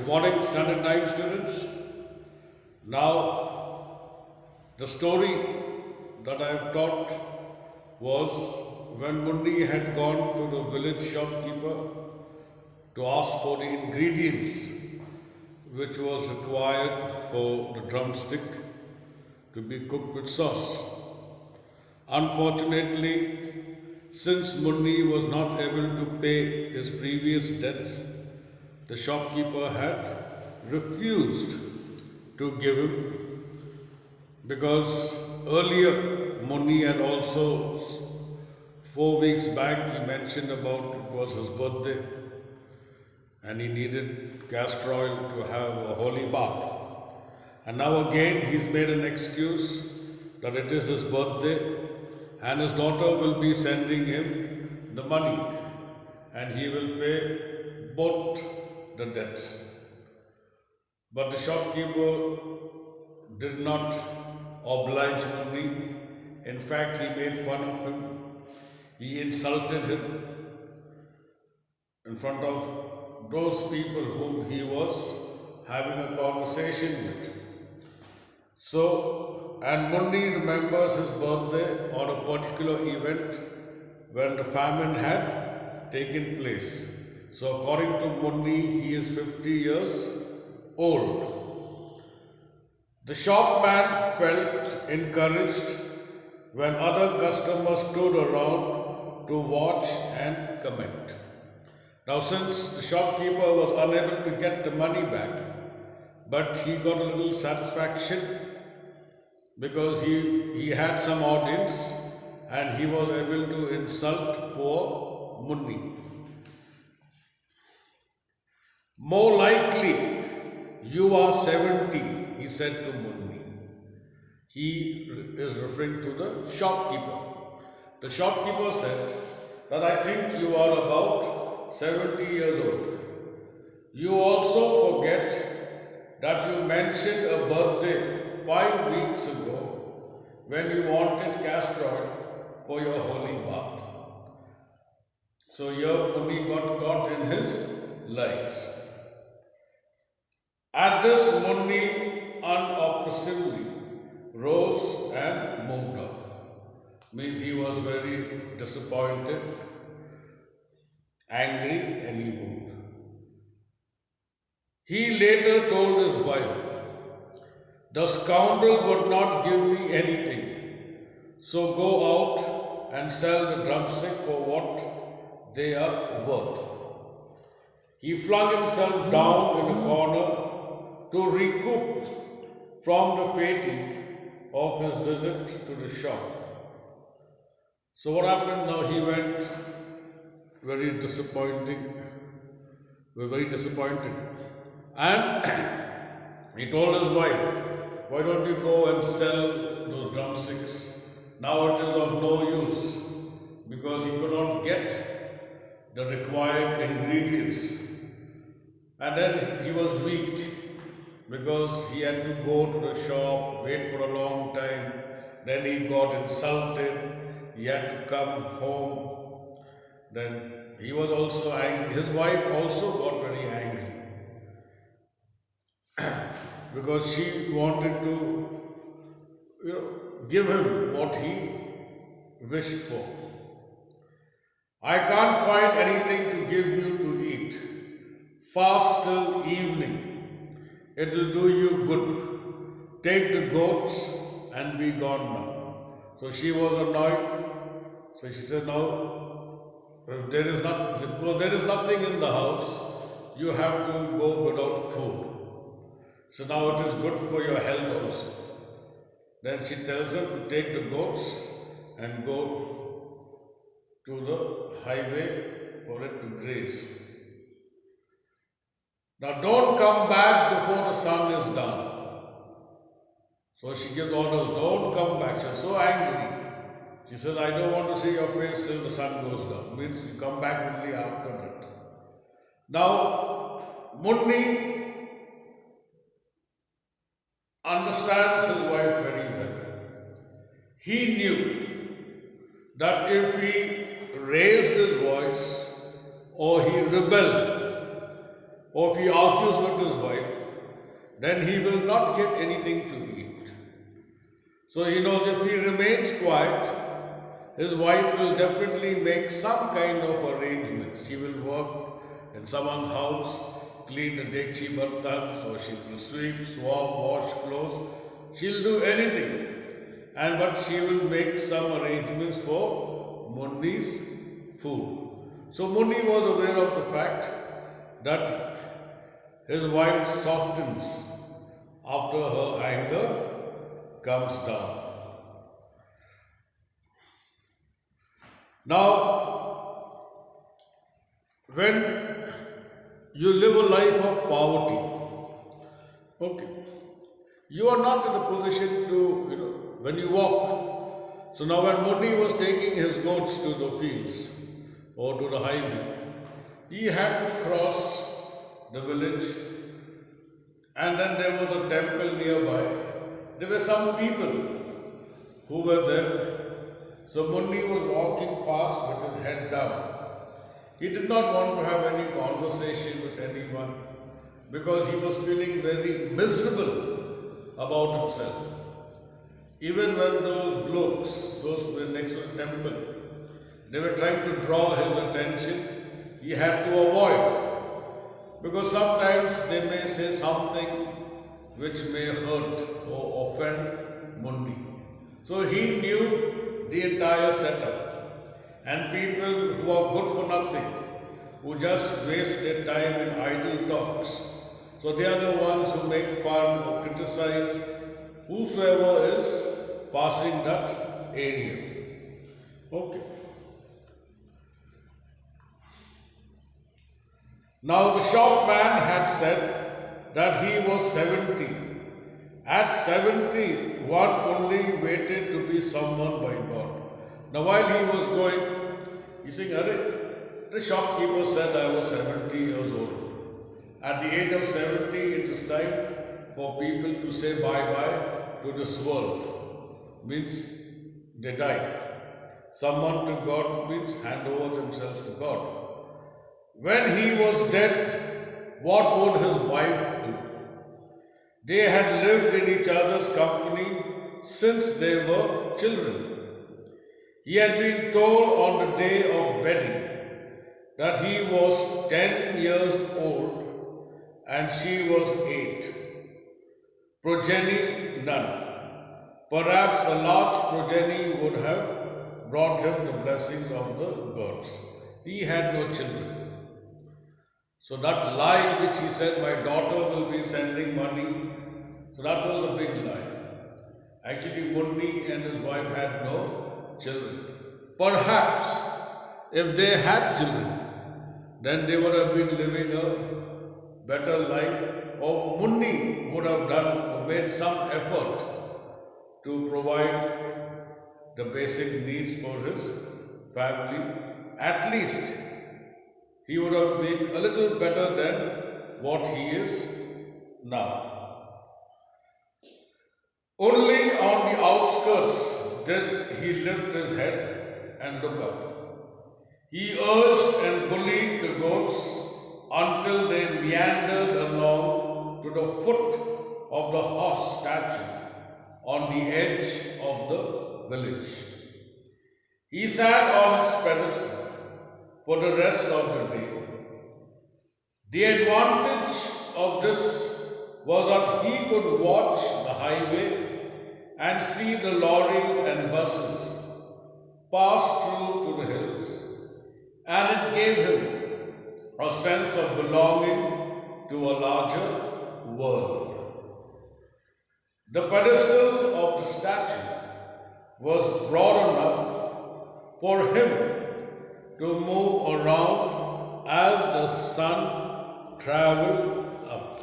Good morning, Standard 9 students. Now, the story that I have taught was when Mundi had gone to the village shopkeeper to ask for the ingredients which was required for the drumstick to be cooked with sauce. Unfortunately, since Mundi was not able to pay his previous debts, the shopkeeper had refused to give him because earlier Mundi had also 4 weeks back he mentioned about it was his birthday and he needed castor oil to have a holy bath. And now again he's made an excuse that it is his birthday and his daughter will be sending him the money and he will pay both the debts. But the shopkeeper did not oblige Mundi. In fact, he made fun of him. He insulted him in front of those people whom he was having a conversation with. So, and Mundi remembers his birthday on a particular event when the famine had taken place. So, according to Mundi, he is 50 years old. The shopman felt encouraged when other customers stood around to watch and comment. Now, since the shopkeeper was unable to get the money back, but he got a little satisfaction because he had some audience and he was able to insult poor Mundi. More likely, you are 70, he said to Mundi. He is referring to the shopkeeper. The shopkeeper said that I think you are about 70 years old. You also forget that you mentioned a birthday 5 weeks ago when you wanted castor oil for your holy bath. So here Mundi got caught in his lies. At this, Mundi unoppressively rose and moved off. Means he was very disappointed, angry, and he moved. He later told his wife, "The scoundrel would not give me anything, so go out and sell the drumstick for what they are worth." He flung himself down in a corner to recoup from the fatigue of his visit to the shop. So what happened now? He went very disappointed, and he told his wife, "Why don't you go and sell those drumsticks? Now it is of no use," because he could not get the required ingredients. And then he was weak because he had to go to the shop, wait for a long time. Then he got insulted. He had to come home. Then he was also angry. His wife also got very angry because she wanted to, give him what he wished for. "I can't find anything to give you to eat. Fast till evening. It will do you good. Take the goats and be gone now." So she was annoyed. So she said, "No, if there is nothing in the house, you have to go without food. So now it is good for your health also." Then she tells him to take the goats and go to the highway for it to graze. "Now don't come back before the sun is down." So she gives orders, "Don't come back." She was so angry. She said, "I don't want to see your face till the sun goes down." Means you come back only after that. Now, Mundi understands his wife very well. He knew that if he raised his voice or he rebelled, or if he argues with his wife, then he will not get anything to eat. So he knows if he remains quiet, his wife will definitely make some kind of arrangements. She will work in someone's house, clean the dekchi bartans, or she will sweep, swab, wash clothes. She'll do anything. But she will make some arrangements for Munni's food. So Munni was aware of the fact that his wife softens after her anger comes down. Now, when you live a life of poverty, okay, you are not in a position to, when you walk. So now when Munni was taking his goats to the fields or to the highway, he had to cross the village, and then there was a temple nearby. There were some people who were there. So Munni was walking fast with his head down. He did not want to have any conversation with anyone because he was feeling very miserable about himself. Even when those blokes, those were next to the temple, they were trying to draw his attention, he had to avoid. Because sometimes they may say something which may hurt or offend Munni. So he knew the entire setup. And people who are good for nothing, who just waste their time in idle talks. So they are the ones who make fun or criticize whosoever is passing that area. Okay. Now the shopman had said that he was 70. At 70, one only waited to be someone by God. Now while he was going, he said, the shopkeeper said I was 70 years old. At the age of 70, it is time for people to say bye-bye to this world. Means they die. Someone to God means hand over themselves to God. When he was dead, what would his wife do? They had lived in each other's company since they were children. He had been told on the day of wedding that he was 10 years old and she was 8. Progeny none. Perhaps a large progeny would have brought him the blessings of the gods. He had no children. So that lie which he said, my daughter will be sending money, so that was a big lie. Actually, Munni and his wife had no children. Perhaps if they had children, then they would have been living a better life, or Munni would have done or made some effort to provide the basic needs for his family. At least he would have been a little better than what he is now. Only on the outskirts did he lift his head and look up. He urged and bullied the goats until they meandered along to the foot of the horse statue on the edge of the village. He sat on its pedestal for the rest of the day. The advantage of this was that he could watch the highway and see the lorries and buses pass through to the hills, and it gave him a sense of belonging to a larger world. The pedestal of the statue was broad enough for him to move around as the sun traveled up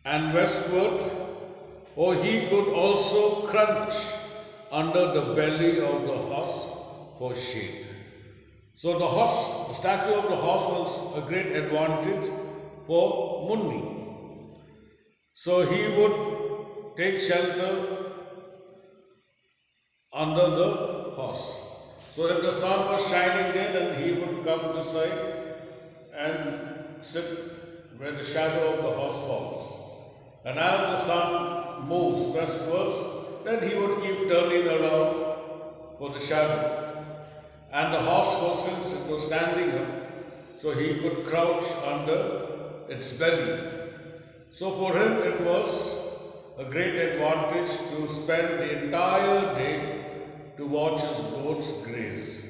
and westward, or he could also crunch under the belly of the horse for shade. So the statue of the horse was a great advantage for Munni. So he would take shelter under the horse. So if the sun was shining there, then he would come to side and sit where the shadow of the horse falls. And as the sun moves westwards, then he would keep turning around for the shadow. And the horse was, since it was standing up, so he could crouch under its belly. So for him it was a great advantage to spend the entire day to watch his goats graze.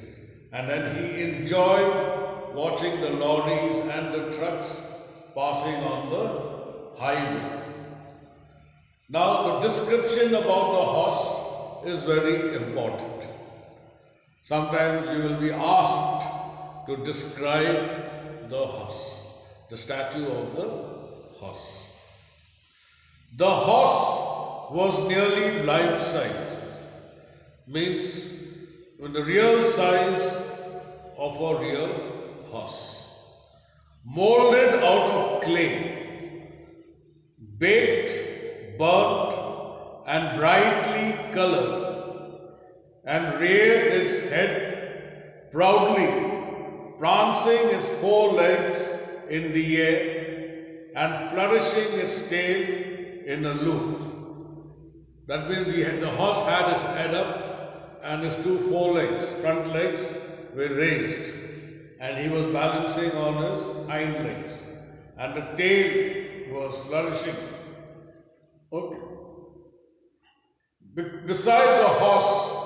And then he enjoyed watching the lorries and the trucks passing on the highway. Now, the description about the horse is very important. Sometimes you will be asked to describe the horse, the statue of the horse. The horse was nearly life size, means with the real size of a real horse, molded out of clay, baked, burnt, and brightly colored, and reared its head proudly, prancing its four legs in the air and flourishing its tail in a loop. That means the horse had his head up and his two forelegs, front legs, were raised, and he was balancing on his hind legs, and the tail was flourishing. Okay. Beside the horse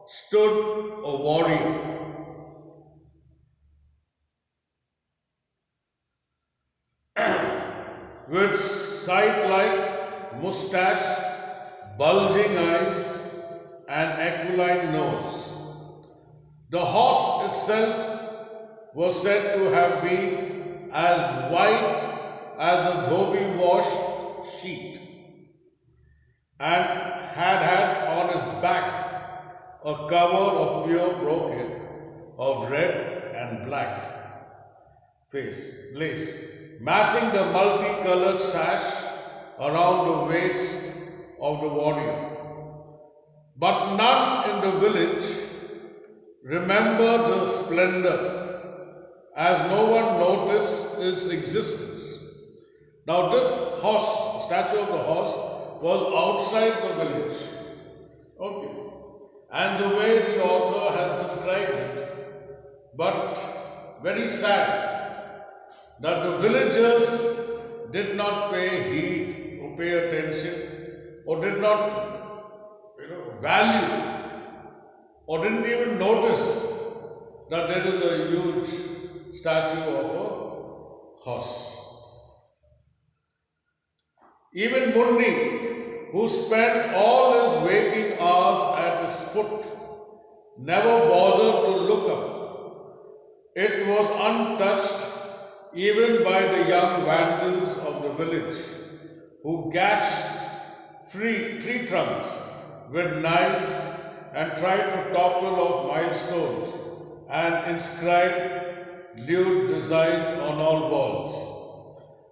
stood a warrior. With sight-like moustache, bulging eyes, and aquiline nose. The horse itself was said to have been as white as a dhobi washed sheet, and had on his back a cover of pure brocade of red and black lace, matching the multicolored sash around the waist of the warrior. But none in the village remembered the splendor, as no one noticed its existence. Now this horse, statue of the horse, was outside the village. Okay. And the way the author has described it, but very sad, that the villagers did not pay heed or pay attention or did not value or didn't even notice that there is a huge statue of a horse. Even Mundi, who spent all his waking hours at its foot, never bothered to look up. It was untouched even by the young vandals of the village, who gashed tree trunks with knives and tried to topple off milestones and inscribe lewd designs on all walls.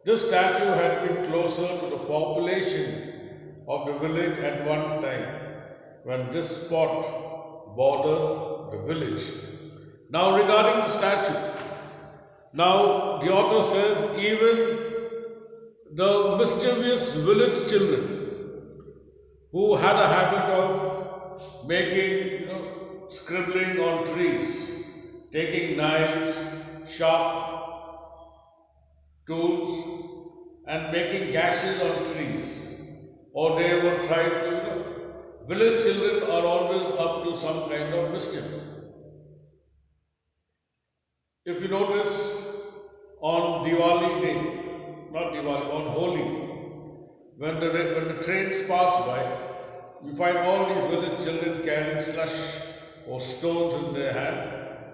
This statue had been closer to the population of the village at one time, when this spot bordered the village. Now regarding the statue, now the author says even the mischievous village children who had a habit of making, scribbling on trees, taking knives, sharp tools and making gashes on trees, or they would try to, village children are always up to some kind of mischief. If you notice, on Diwali day, not Diwali, on Holi, when the trains pass by, you find all these village children carrying slush or stones in their hand,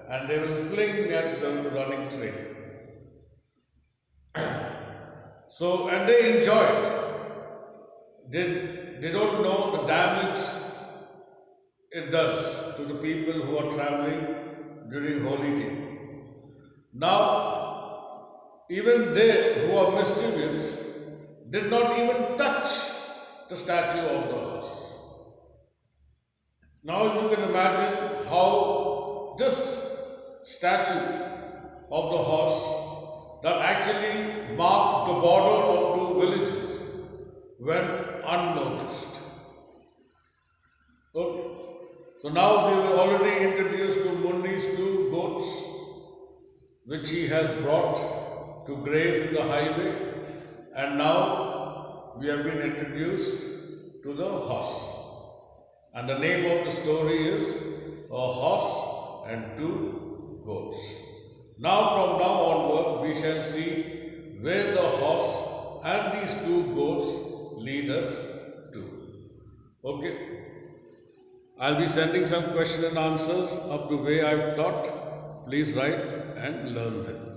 and they will fling at the running train. So, and they enjoy it. They don't know the damage it does to the people who are traveling during Holi day. Now, even they who are mischievous did not even touch the statue of the horse. Now you can imagine how this statue of the horse that actually marked the border of two villages went unnoticed. Okay. So now we were already introduced to Munni's two goats, which he has brought to graze in the highway, and now we have been introduced to the horse. And the name of the story is A Horse and Two Goats. Now from now onward, we shall see where the horse and these two goats lead us to. Okay. I'll be sending some question and answers up to where I've taught. Please write and learn them.